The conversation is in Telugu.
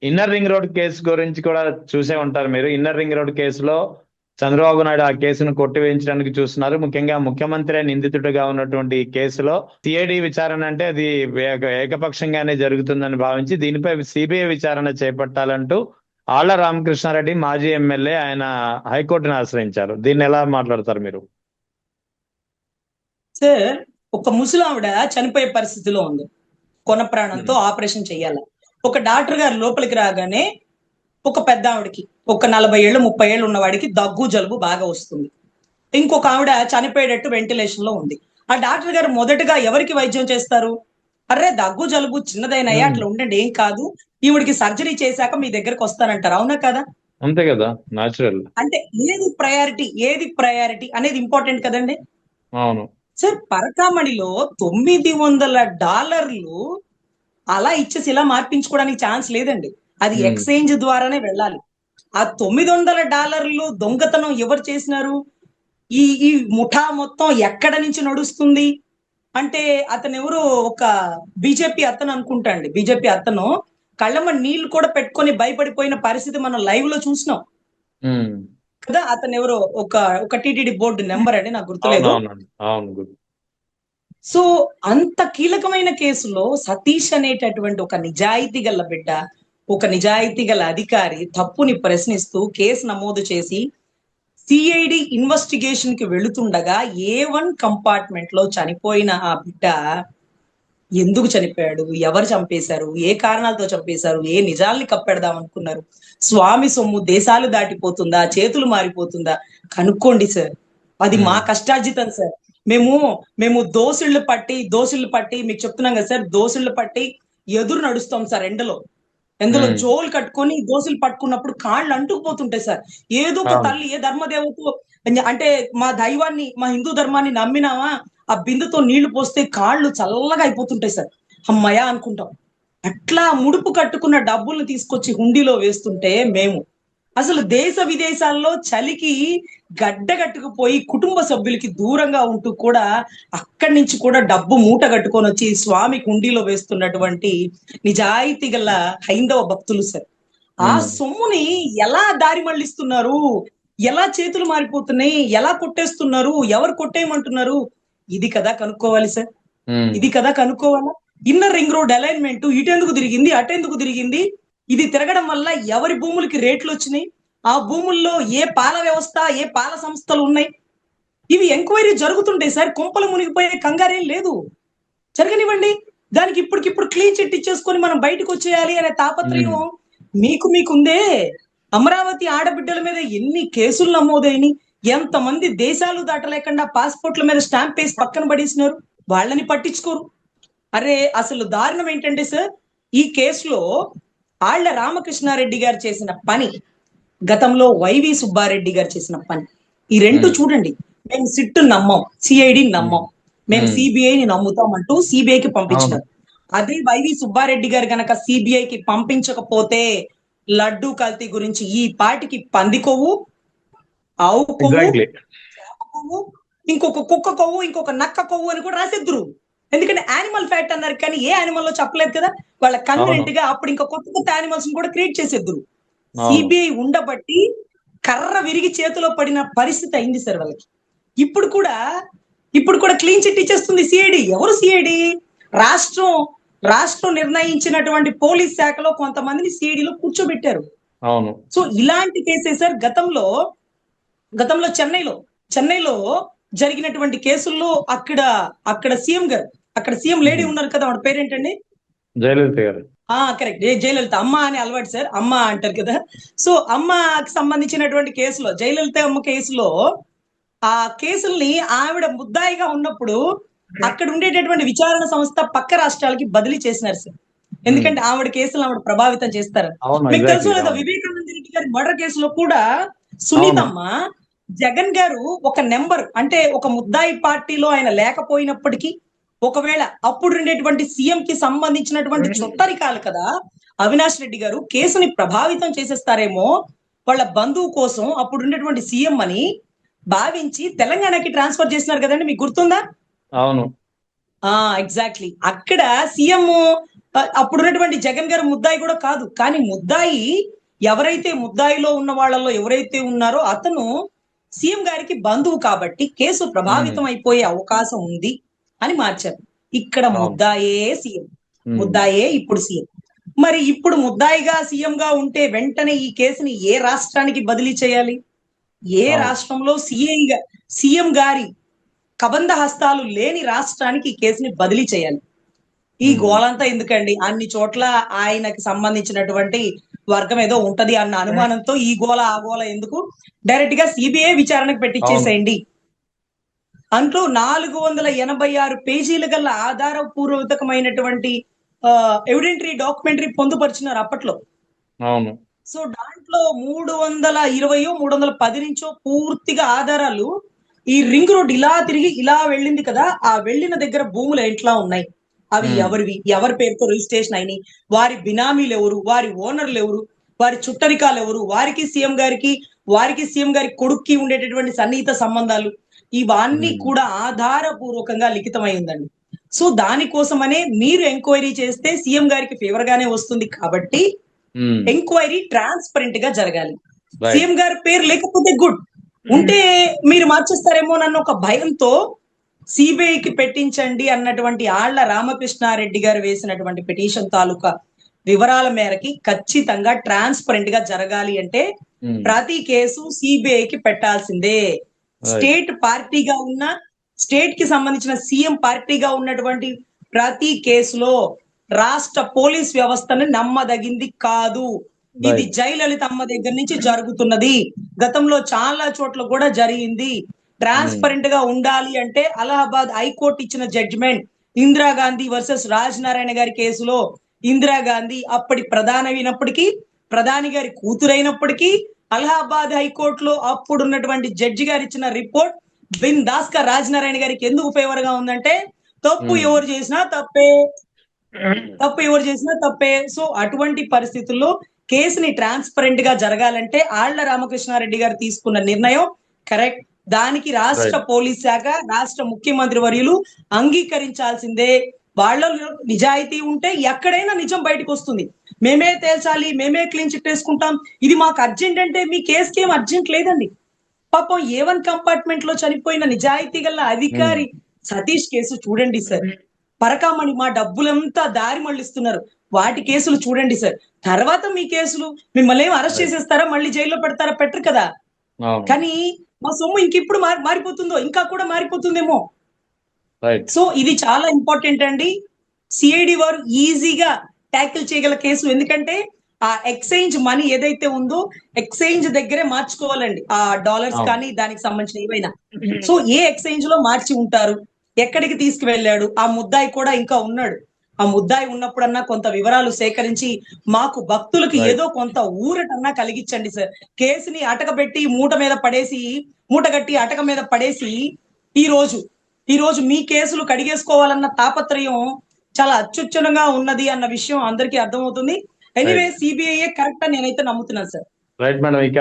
ఇన్నర్ రింగ్ రోడ్ కేసు గురించి కూడా చూసే ఉంటారు మీరు. ఇన్నర్ రింగ్ రోడ్ కేసులో చంద్రబాబు నాయుడు ఆ కేసును కొట్టివేయించడానికి చూస్తున్నారు. ముఖ్యంగా ముఖ్యమంత్రి నిందితుడిగా ఉన్నటువంటి ఈ కేసులో సిఐడి విచారణ అంటే అది ఏకపక్షంగానే జరుగుతుందని భావించి దీనిపై సిబిఐ విచారణ చేపట్టాలంటూ ఆళ్ల రామకృష్ణారెడ్డి మాజీ ఎమ్మెల్యే ఆయన హైకోర్టును ఆశ్రయించారు. దీన్ని ఎలా మాట్లాడతారు మీరు? సార్, ఒక ముసలావిడ చనిపోయే పరిస్థితిలో ఉంది. కొన ప్రాణంతో ఆపరేషన్ చెయ్యాలి. ఒక డాక్టర్ గారు లోపలికి రాగానే ఒక పెద్ద ఆవిడకి, ఒక 40 ఏళ్ళు 30 ఏళ్ళు ఉన్నవాడికి దగ్గు జలుబు బాగా వస్తుంది. ఇంకొక ఆవిడ చనిపోయేటట్టు వెంటిలేషన్ లో ఉంది. ఆ డాక్టర్ గారు మొదటగా ఎవరికి వైద్యం చేస్తారు? అర్రే దగ్గు జలుబు చిన్నదైనయ్యా, అట్లా ఉండండి, ఏం కాదు, ఈవిడికి సర్జరీ చేశాక మీ దగ్గరకు వస్తానంటారు. అవునా కదా? అంతే కదా, న్యాచురల్. అంటే ఏది ప్రయారిటీ అనేది ఇంపార్టెంట్ కదండి. అవును సార్, పరకామణిలో $900 అలా ఇచ్చేసి ఇలా మార్పించుకోవడానికి ఛాన్స్ లేదండి. అది ఎక్స్చేంజ్ ద్వారానే వెళ్ళాలి. ఆ $900 దొంగతనం ఎవరు చేసినారు? ఈ ముఠా మొత్తం ఎక్కడ నుంచి నడుస్తుంది అంటే అతను ఎవరు, ఒక బీజేపీ అతను అనుకుంటా అండి. బీజేపీ అతను కళ్ళమ్మ నీళ్లు కూడా పెట్టుకొని భయపడిపోయిన పరిస్థితి మనం లైవ్ లో చూసినాం కదా. అతను ఎవరో ఒక టీటీడీ బోర్డు నెంబర్ అండి, నాకు గుర్తులేదు. సో అంత కీలకమైన కేసులో సతీష్ అనేటటువంటి ఒక నిజాయితీ గల బిడ్డ, ఒక నిజాయితీ గల అధికారి తప్పుని ప్రశ్నిస్తూ కేసు నమోదు చేసి సిఐడి ఇన్వెస్టిగేషన్ కి వెళుతుండగా A1 కంపార్ట్మెంట్ లో చనిపోయిన ఆ బిడ్డ ఎందుకు చనిపోయాడు, ఎవరు చంపేశారు, ఏ కారణాలతో చంపేశారు, ఏ నిజాల్ని కప్పెడదాం అనుకున్నారు, స్వామి సొమ్ము దేశాలు దాటిపోతుందా, చేతులు మారిపోతుందా, కనుక్కోండి సార్. అది మా కష్టార్జితం సార్. మేము దోసుళ్ళు పట్టి మీకు చెప్తున్నాం కదా సార్, దోసుళ్ళు పట్టి ఎదురు నడుస్తాం సార్. ఎందులో జోలు కట్టుకొని దోసులు పట్టుకున్నప్పుడు కాళ్ళు అంటుకుపోతుంటాయి సార్. ఏదో ఒక తల్లి, ఏ ధర్మదేవత అంటే మా దైవాన్ని, మా హిందూ ధర్మాన్ని నమ్మినావా, ఆ బిందుతో నీళ్లు పోస్తే కాళ్ళు చల్లగా అయిపోతుంటాయి సార్. అమ్మయ్య అనుకుంటాం. అట్లా ముడుపు కట్టుకున్న డబ్బుల్ని తీసుకొచ్చి హుండీలో వేస్తుంటే మేము అసలు దేశ విదేశాల్లో చలికి గడ్డగట్టుకుపోయి కుటుంబ సభ్యులకి దూరంగా ఉంటూ కూడా అక్కడి నుంచి కూడా డబ్బు మూట కట్టుకొని వచ్చి స్వామి కుండీలో వేస్తున్నటువంటి నిజాయితీ గల హైందవ భక్తులు సార్. ఆ సొమ్ముని ఎలా దారి మళ్లిస్తున్నారు, ఎలా చేతులు మారిపోతున్నాయి, ఎలా కొట్టేస్తున్నారు, ఎవరు కొట్టేయమంటున్నారు, ఇది కదా కనుక్కోవాలి సార్. ఇది కదా కనుక్కోవాలా. ఇన్నర్ రింగ్ రోడ్ అలైన్మెంట్ ఇటెందుకు తిరిగింది, అటెందుకు తిరిగింది, ఇది తిరగడం వల్ల ఎవరి భూములకి రేట్లు వచ్చినాయి, ఆ భూముల్లో ఏ పాల వ్యవస్థ, ఏ పాల సంస్థలు ఉన్నాయి, ఇవి ఎంక్వైరీ జరుగుతుంటాయి సార్. కొంపలు మునిగిపోయే కంగారేం లేదు, జరగనివ్వండి. దానికి ఇప్పటికిప్పుడు క్లీన్ చిట్ ఇచ్చేసుకొని మనం బయటకు వచ్చేయాలి అనే తాపత్రయం మీకుందే. అమరావతి ఆడబిడ్డల మీద ఎన్ని కేసులు నమోదైనవి, ఎంతమంది దేశాలు దాటలేకుండా పాస్పోర్ట్ల మీద స్టాంప్ వేసి పక్కన పడేసినారు, వాళ్ళని పట్టించుకోరు. అరే అసలు దారుణం ఏంటంటే సార్, ఈ కేసులో ఆళ్ల రామకృష్ణారెడ్డి గారు చేసిన పని, గతంలో వైవి సుబ్బారెడ్డి గారు చేసిన పని, ఈ రెండు చూడండి. మేము సిట్ నమ్మం, సిఐడి నమ్మం, మేము సిబిఐని నమ్ముతాం అంటూ సిబిఐకి పంపించినారు. అదే వైవి సుబ్బారెడ్డి గారు గనక సిబిఐకి పంపించకపోతే లడ్డూ కల్తీ గురించి ఈ పాటికి పంది కొవ్వు, ఆవు కొవ్వు, చేప కొవ్వు, ఇంకొక కుక్క కొవ్వు, ఇంకొక నక్క కొవ్వు అని కూడా రాసిద్దురు. ఎందుకంటే యానిమల్ ఫ్యాక్ట్ అన్నారు కానీ ఏ యానిమల్ లో చెప్పలేదు కదా. వాళ్ళ కన్వీనెంట్ గా అప్పుడు ఇంకా కొత్త యానిమల్స్ కూడా క్రియేట్ చేసేద్దరు. సిబిఐ ఉండబట్టి కర్ర విరిగి చేతిలో పడిన పరిస్థితి అయింది సార్ వాళ్ళకి. ఇప్పుడు కూడా క్లీన్ చిట్ ఇచ్చేస్తుంది సిఐడి. ఎవరు సిఐడి? రాష్ట్రం నిర్ణయించినటువంటి పోలీస్ శాఖలో కొంతమందిని సిఐడిలో కూర్చోబెట్టారు. సో ఇలాంటి కేసే సార్ గతంలో చెన్నైలో జరిగినటువంటి కేసుల్లో అక్కడ సీఎం గారు, అక్కడ సీఎం లేడీ ఉన్నారు కదా, ఆవిడ పేరేంటండి? జయలలిత గారు. కరెక్ట్, జయలలిత. అమ్మ అని అలవాటు సార్, అమ్మ అంటారు కదా. సో అమ్మకి సంబంధించినటువంటి కేసులో, జయలలిత అమ్మ కేసులో, ఆ కేసుల్ని ఆవిడ ముద్దాయిగా ఉన్నప్పుడు అక్కడ ఉండేటటువంటి విచారణ సంస్థ పక్క రాష్ట్రాలకి బదిలీ చేసినారు సార్. ఎందుకంటే ఆవిడ కేసులు ఆవిడ ప్రభావితం చేస్తారు. మీకు తెలుసు లేదా, వివేకానంద రెడ్డి గారి మర్డర్ కేసులో కూడా సునీతమ్మ జగన్ గారు ఒక నెంబర్, అంటే ఒక ముద్దాయి పార్టీలో ఆయన లేకపోయినప్పటికీ ఒకవేళ అప్పుడు ఉండేటువంటి సీఎం కి సంబంధించినటువంటి చుట్టరికాలు కదా అవినాష్ రెడ్డి గారు, కేసుని ప్రభావితం చేసేస్తారేమో వాళ్ళ బంధువు కోసం అప్పుడు ఉండేటువంటి సీఎం అని భావించి తెలంగాణకి ట్రాన్స్ఫర్ చేసినారు కదండి, మీకు గుర్తుందా? అవును, ఎగ్జాక్ట్లీ. అక్కడ సీఎం అప్పుడున్నటువంటి జగన్ గారు ముద్దాయి కూడా కాదు. కానీ ముద్దాయి ఎవరైతే ముద్దాయిలో ఉన్న వాళ్ళలో ఎవరైతే ఉన్నారో అతను సీఎం గారికి బంధువు కాబట్టి కేసు ప్రభావితం అయిపోయే అవకాశం ఉంది అని మార్చారు. ఇక్కడ అవును. ముద్దాయే సీఎం, ముద్దాయే ఇప్పుడు సీఎం. మరి ఇప్పుడు ముద్దాయిగా సీఎం గా ఉంటే వెంటనే ఈ కేసుని ఏ రాష్ట్రానికి బదిలీ చేయాలి? ఏ అవును. రాష్ట్రంలో సీఎం గారి కబంధ హస్తాలు లేని రాష్ట్రానికి ఈ కేసుని బదిలీ చేయాలి. ఈ గోలంతా ఎందుకండి? అన్ని చోట్ల ఆయనకి సంబంధించినటువంటి వర్గం ఏదో ఉంటది అన్న అనుమానంతో ఈ గోల ఆ గోల ఎందుకు? డైరెక్ట్ గా సిబిఐ విచారణకు పెట్టించేసేయండి. అంటూ 486 పేజీలు గల ఆధారపూర్వకమైనటువంటి ఎవిడెంటరీ డాక్యుమెంటరీ పొందుపరిచినారు అప్పట్లో. అవును. సో దాంట్లో 320 310 నుంచో పూర్తిగా ఆధారాలు ఈ రింగ్ రోడ్ ఇలా తిరిగి ఇలా వెళ్ళింది కదా, ఆ వెళ్ళిన దగ్గర భూములు ఎట్లా ఉన్నాయి, అవి ఎవరివి, ఎవరి పేరుతో రిజిస్ట్రేషన్ అయినాయి, వారి బినామీలు ఎవరు, వారి ఓనర్లు ఎవరు, వారి చుట్టరికాలు ఎవరు, వారికి సీఎం గారి కొడుక్కి ఉండేటటువంటి సన్నిహిత సంబంధాలు, ఇవన్నీ కూడా ఆధారపూర్వకంగా లిఖితమై ఉందండి. సో దానికోసమనే మీరు ఎంక్వైరీ చేస్తే సీఎం గారికి ఫేవర్ గానే వస్తుంది కాబట్టి ఎంక్వైరీ ట్రాన్స్పరెంట్ గా జరగాలి. సీఎం గారి పేరు లేకపోతే గుడ్, ఉంటే మీరు మార్చేస్తారేమో నన్ను ఒక భయంతో సిబిఐకి పెట్టించండి అన్నటువంటి ఆళ్ల రామకృష్ణారెడ్డి గారు వేసినటువంటి పిటిషన్ తాలూకా వివరాల మేరకి ఖచ్చితంగా ట్రాన్స్పరెంట్ గా జరగాలి అంటే ప్రతి కేసు సిబిఐకి పెట్టాల్సిందే. స్టేట్ పార్టీగా ఉన్న, స్టేట్ కి సంబంధించిన సీఎం పార్టీగా ఉన్నటువంటి ప్రతి కేసులో రాష్ట్ర పోలీస్ వ్యవస్థను నమ్మదగింది కాదు. ఇది జయలలితమ్మ దగ్గర నుంచి జరుగుతున్నది, గతంలో చాలా చోట్ల కూడా జరిగింది. ట్రాన్స్పరెంట్ గా ఉండాలి అంటే అలహాబాద్ హైకోర్టు ఇచ్చిన జడ్జిమెంట్ ఇందిరాగాంధీ వర్సెస్ రాజ్ నారాయణ గారి కేసులో ఇందిరాగాంధీ అప్పటి ప్రధానమైనప్పటికీ, ప్రధాని గారి కూతురైనప్పటికీ అలహాబాద్ హైకోర్టులో అప్పుడున్నటువంటి జడ్జి గారు ఇచ్చిన రిపోర్ట్ బిందాస్ గా రాజ్ నారాయణ గారికి ఎందుకు ఫేవర్ గా ఉందంటే తప్పు ఎవరు చేసినా తప్పే, తప్పు ఎవరు చేసినా తప్పే. సో అటువంటి పరిస్థితుల్లో కేసుని ట్రాన్స్పరెంట్ గా జరగాలంటే ఆళ్ల రామకృష్ణారెడ్డి గారు తీసుకున్న నిర్ణయం కరెక్ట్. దానికి రాష్ట్ర పోలీస్ శాఖ, రాష్ట్ర ముఖ్యమంత్రి వర్యులు అంగీకరించాల్సిందే. వాళ్ళలో నిజాయితీ ఉంటే ఎక్కడైనా నిజం బయటకు వస్తుంది. మేమే తేల్చాలి, మేమే క్లీన్ చిట్ వేసుకుంటాం, ఇది మాకు అర్జెంట్ అంటే మీ కేసుకి ఏం అర్జెంట్ లేదండి. పాపం A1 కంపార్ట్మెంట్ లో చనిపోయిన నిజాయితీ గల అధికారి సతీష్ కేసు చూడండి సార్. పరకామణి మా డబ్బులంతా దారి మళ్ళిస్తున్నారు, వాటి కేసులు చూడండి సార్. తర్వాత మీ కేసులు మిమ్మల్ని ఏం అరెస్ట్ చేసేస్తారా, మళ్ళీ జైల్లో పెడతారా? పెట్టరు కదా. కానీ మా సొమ్ము ఇంకెప్పుడు మారిపోతుందో, ఇంకా కూడా మారిపోతుందేమో. సో ఇది చాలా ఇంపార్టెంట్ అండి. సిఐడి వారు ఈజీగా ట్యాకిల్ చేయగల కేసు. ఎందుకంటే ఆ ఎక్స్చేంజ్ మనీ ఏదైతే ఉందో ఎక్స్చేంజ్ దగ్గరే మార్చుకోవాలండి, ఆ డాలర్స్ కానీ దానికి సంబంధించిన ఏవైనా. సో ఏ ఎక్స్చేంజ్ లో మార్చి ఉంటారు, ఎక్కడికి తీసుకువెళ్ళాడు, ఆ ముద్దాయి కూడా ఇంకా ఉన్నాడు. ఆ ముద్దాయి ఉన్నప్పుడన్నా కొంత వివరాలు సేకరించి మాకు భక్తులకు ఏదో కొంత ఊరటన్నా కలిగించండి సార్. కేసుని అటకబెట్టి మూటగట్టి అటక మీద పడేసి ఈ రోజు మీ కేసులు కడిగేసుకోవాలన్న తాపత్రయం చాలా అత్యుచ్చనంగా ఉన్నది అన్న విషయం అందరికీ అర్థమవుతుంది. ఎనీవే సిబిఐ కరెక్ట్ అని నేనైతే నమ్ముతున్నాను సార్. Right madam. ఇక